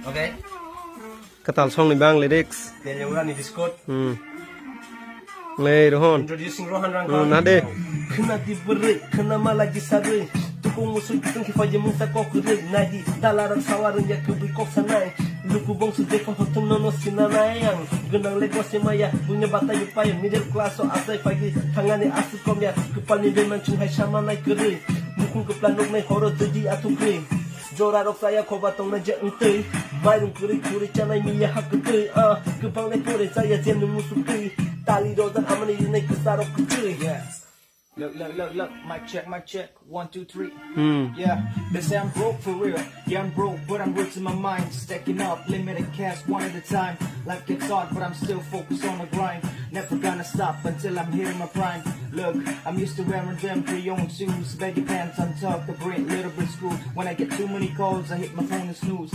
Okay. Katal song ni bang lyrics. Then you run in Discord. Lay Rohan. Introducing Rohan Rangkang. Nade. Kena diberi, kena malagi sadri. Tukung musuh kita kifaje musa kok kuri. Nadi talaran sawaran ya kebi kok sanai. Luku bong sudah kau hotung nono sinanayang. Gendang lego semaya punya bata yupaya. Middle class so asai pagi tangane asu kom ya. Kepal ni beman chung hai sama naik kuri. Mukung keplanuk naik horo jadi atu kuri. Jora rok saya kau batong na je entei. Mairung kuri kuri canai miya hak kuri. Kepang naik kuri saya jenu musuh kuri. Tali rozan amani naik kesarok kuri. Yeah. Look, mic check, 1, 2, 3. Yeah, they say I'm broke for real. Yeah, I'm broke, but I'm rich in my mind. Stacking up, limited cash, one at a time. Life gets hard, but I'm still focused on the grind. Never gonna stop until I'm hitting my prime. Look, I'm used to wearing them pre-owned shoes. Baggy pants untucked, the brain little bit screwed. When I get too many calls, I hit my phone and snooze.